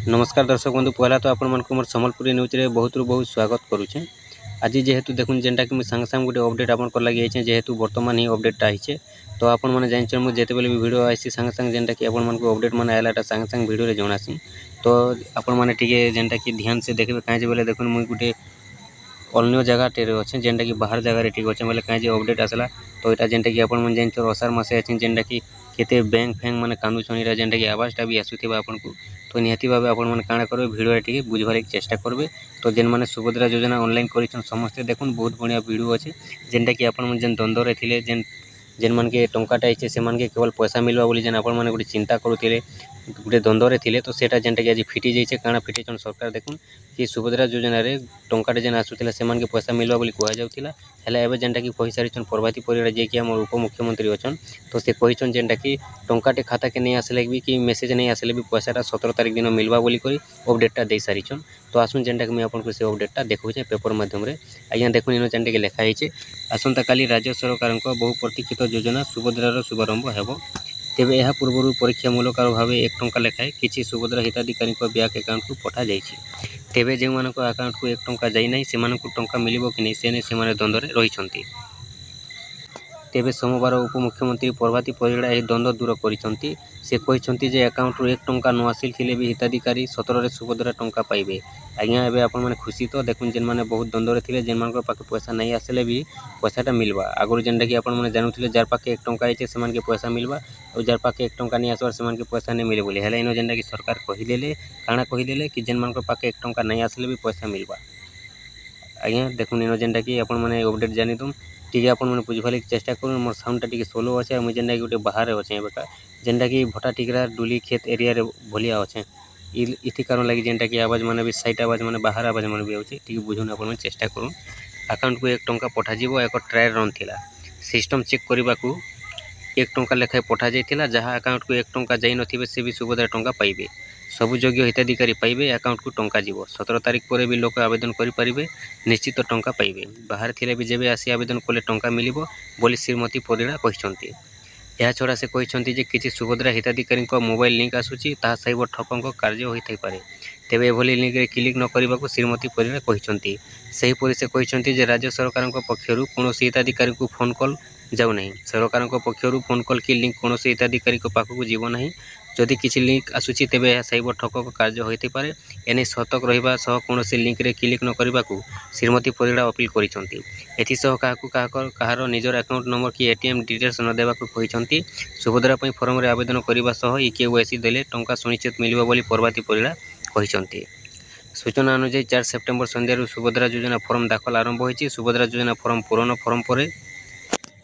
नमस्कार दर्शक बंधु पहला तो आपण मानक मोर संबलपुरी न्यूज रे बहुत बहुत स्वागत करूचे। आज जेहेतु देखुन जेनटा कि संगे संगे गोटे अपडेट आपन कर लगी आइछे जेहेतु वर्तमान ही अपडेट आइछे तो आपण माने जानछन मु जेते बेले भी वीडियो आइसी संगे संगे जेनटा कि आपण मानक अपडेट माने आलाटा संगे संगे वीडियो रे जणासी। तो आपण माने टिके जेनटा कि ध्यान से देखबे काहे बेले देखुन मु गोटे अन्य जगह टे अच्छे जेनटा कि बाहर जगह ठीक अच्छे बोले कहीं अपडेट आसला तो यहाँ जेनटा कि आपन जान असार मसे अच्छे जेनटा कि केते बैंक फैंक मैंने कांदुछन इरा जेनटा कि आवाज़टा भी आसुथिबा आपन को तो निहाती भाव आपन मैंने काଣା करबे वीडियो टिके बुझबार चेष्टा करबे। तो जेन मैंने सुभद्रा योजना ऑनलाइन करिछन समस्ते देखुन बहुत बढ़िया वीडियो अच्छे जेनटा कि आपन जेन द्वंद्व रे थिले जेन मन के टंकाटा आइछे से मन के केवल पैसा मिलवा बोली जेन आपण माने गोटे चिंता करुथिले गोटे द्वंद्व रे थिले तो सेटा जेनटा कि आज फिटी जाइछे काଣା फिटिछन सरकार देखुन कि सुभद्रा योजना रे टंकाटा जेन आसुथिला से मन के पैसा मिलवा बोली कहा जाउथिला हेला एबे जेनटा कि कहि सारिछन प्रभाती परिड़ा जे कि हमर उप मुख्यमंत्री अछन तो से कहिछन जेनटा कि टंकाटे खाता के नहीं आसले भी कि मेसेज नहीं आसले भी पैसाटा 17 तारिख दिन मिलवा बोली करी अपडेटटा दे सारिछन। तो आसुन जेनटा कि मैं आपन को से अपडेटटा देखौछे पेपर माध्यम रे आज्ञा देखुन इनो जेनटा कि लिखा हिचे आसंता काली राज्य सरकार को बहु प्रतीक्षित योजना सुभद्रार शुभारंभ हेबो। तेबे यह पूर्व परीक्षामूलक भाव 1 टंका लेखाएं किसी सुभद्रा हिताधिकारी बैंक अकाउंट को पठा जाइए। तेबे जो मान अकाउंट को 1 टंका जाई नहीं से टंका मिलिबो कि नहीं से द्वंद्व रे रहिछंती। तेबे सोमवार उपमुख्यमंत्री प्रभाती परिड़ा यह द्वंद्व दूर करिसंती से कहिसंती जे अकाउंट रू 1 टंका न आसिल थिले भी हिताधिकारी 17 रे सुभद्रा टंका पाइबे। आज्ञा एबे आपण माने खुशी तो देखुन जेन माने बहुत द्वंद्व रे थिले जेन मानकर पाखे पैसा नहीं आसले भी पैसाटा मिलवा आगुर जेनटा कि आपण माने जानुथिले जार पाखे 1 टंका आइछे से के पैसा मिलवा और जार पाखे 1 टंका नहीं आसवार से के पैसा नहीं मिले बोले हेला इनो जेनटा कि सरकार कहिदेले काଣା कहिदेले कि जेन मानकर पाखे 1 टंका नहीं आसले भी पैसा मिलवा। आज्ञा देखुन इनो जेनटा कि आपण माने अपडेट जानि तुम टिके आपण माने बुझबार चेष्टा करूँ मोर साउंडटा टिके स्लो अच्छे मुझे जेनटा कि गोटे बाहर अच्छे बेटा जेनटा कि भटा टिकरा डुली खेत एरिया रे भलिया अच्छे इथि कारण लगी जेनटा कि आवाज माने भी साइट आवाज माने बाहर आवाज माने भी आउची टिके बुझुन आपण माने चेष्टा करूँ। अकाउंट को 1 टंका पठा जीवो एक ट्रायल रन थिला सिस्टम चेक करबा को 1 टंका लेखाएं पठा जाइथिला जहाँ अकाउंट को 1 टंका जाई नथिबे से भी सुभद्रा टंका पाइबे सबु योग्य हिताधिकारी पाइबे अकाउंट को टंका जीवो 17 तारिख पर भी लोक आवेदन करि परिबे निश्चित टंका पाइबे बाहर थिले भी जेबे आसी आवेदन कोले टंका मिलिबो बोली श्रीमती परिड़ा कहिसंती। यह छड़ा से कहिसंती जे किछि सुभद्रा हिताधिकारी मोबाइल लिंक आसुची ताहा साइबर ठकंक कार्य होइथै पारे तेबे एभली लिंक रे क्लिक न करबाको श्रीमती परिड़ा कहिसंती। सेहीपरि से कहिसंती जे राज्य सरकार पक्षरु कोनोसी हिताधिकारी को फोन कॉल जाउ नहीं सरकार पक्षरु फोन कॉल की लिंक कोनोसी हिताधिकारी पाखक जीव नहीं जदि किसी लिंक आसुची तेबे यह साइबर ठकक कार्य होइथै पारे एने सतर्क रहिबा सह कोनोसी लिंक रे क्लिक न करबाको श्रीमती परिड़ा अपील करिसंती। एथि सह कहार निजर अकाउंट नंबर कि एटीएम डिटेल्स न देबाको कहिसंती। सुभद्रा पई फॉर्म रे आवेदन करिबा सह केवाईसी देले टंका सुनिश्चित मिलिबा बोली प्रभाती परिड़ा कहिसंती। सूचना अनुसार 4 सेप्टेम्बर संध्यारू सुभद्रा योजना फॉर्म दाखल आरंभ होइछि। सुभद्रा योजना फॉर्म पूरण फॉर्म पर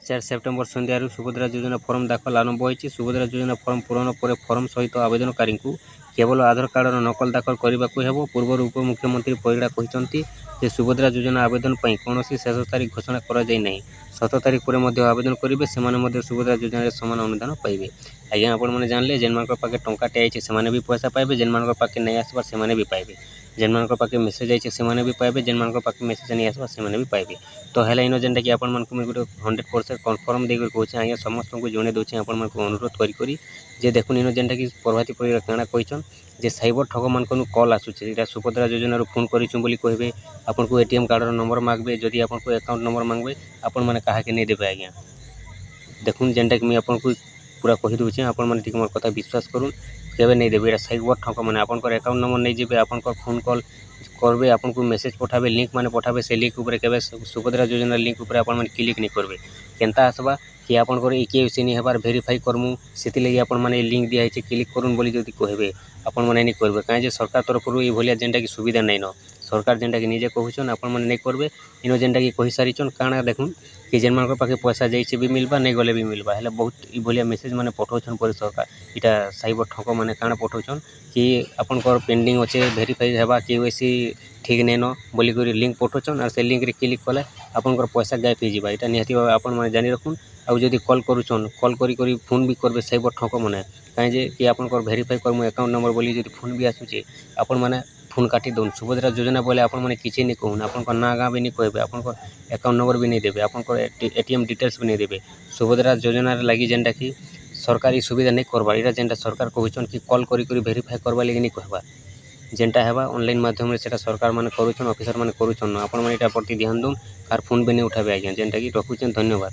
4 सेप्टेम्बर संध्यारू सुभद्रा योजना फॉर्म दाखल आरंभ होइछि। सुभद्रा योजना फॉर्म पूरण पर फॉर्म सहित आवेदनकारी को केवल आधार कार्डर नकल दाखल करने हेबो। पूर्व उपमुख्यमंत्री परिड़ा कहिसंती जे सुभद्रा योजना आवेदन पई कोनोसी शेष तारीख घोषणा करा जाय नहीं 17 तारीख पर मध्य आवेदन करेंगे से सुभद्रा योजना समान अनुदान पाइबे। आज्ञा आपण मैंने जानले जेन मान पाखे टंकाटे आइछे से भी पैसा पाइबे जेन मान पाखे नहीं आसबार से भी पाइबे जेन मान पाखे मेसेज आइछे से भी पाइबे जेन मान पाखे मेसेज नहीं आसबार से भी पाइबे। तो हेला इनो जेनटा कि आपण मानकु गोटे 100% कन्फर्म देकर कहूँ आज्ञा समस्त को जणे दूचे आपण मानकु अनुरोध करी जे देखुन इनो जेनटा कि प्रभाती परिड़ा काଣା कहिछन जे साइबर ठग मानकनु कॉल आसुचे इटा सुभद्रा योजना फोन करिछु बोली कहबे आपन को एटीएम कार्डर नंबर मांगबे जदि आपन को अकाउंट नंबर मांगबे आपण माने काहा के नहीं देबे। आज्ञा देखुन जेनटा कि मैं आपन को पूरा कहि दूचे आपण माने ठीक मोर कथा विश्वास करूँ केबे नहीं देबे साइबर ठग माने आपन को अकाउंट नंबर नहीं जेबे आपन को फोन कॉल करबे आपन को मेसेज पठाबे लिंक माने पठाबे से लिंक ऊपर केबे सुभद्रा योजना लिंक ऊपर आपण माने क्लिक नहीं करबे केनता आसबा कि आपन को केवाईसी नहीं हेबार वेरीफाई करमु सेति लगी आपण माने लिंक दिया है क्लिक करूँ बोली जदि कहबे आपण माने नहीं करबे काहे जे सरकार तरफ ये भलिया जेनटा कि सुविधा नहीं न सरकार जेनटा कि निजे कहूछन आपण माने नहीं करबे इनो जेनटा कि कहि सारिछन काଣା देखुन कि जेन मान पाखे पैसा जाइछे भी मिलबा नहीं गले भी मिलबा हेले बहुत ई भलिया मेसेज माने पठाउछन पर सरकार इटा साइबर ठक माने काଣା पठाउछन कि आपण को पेंडिंग अच्छे वेरीफाई हेबा केवाईसी ठीक नहीं न बोली करी लिंक पठाउछन और से लिंक रे क्लिक कले आपण को पैसा गायब हो जिबा इटा निहाती भाव आपण माने जानि रखुन आ जदि कॉल करूछन कॉल करी फोन भी करबे साइबर ठक माने काहे जे कि आपण को वेरीफाई करमु अकाउंट नंबर बोली जदि फोन भी आसुचे आपण माने फोन काटी दौन सुभद्रा योजना बोले आपण मैंने किसी नहीं कहून आपण को ना गाँ भी नहीं कहबे आपण को अकाउंट नंबर भी नहीं देबे आपण को एटीएम डिटेल्स भी नहीं देबे सुभद्रा योजना लगी जेनटा कि सरकारी सुविधा नहीं करवा इटा जेनटा सरकार कहछन कि कॉल करी वेरीफाई करवा लगी नहीं कहबा जेनटा हेबा ऑनलाइन माध्यम से सरकार माने करूछन ऑफिसर माने करूछन आपण माने एटा प्रति ध्यान दून कार फोन भी नहीं उठाबे आज्ञा जेनटा कि रखुछन धन्यवाद।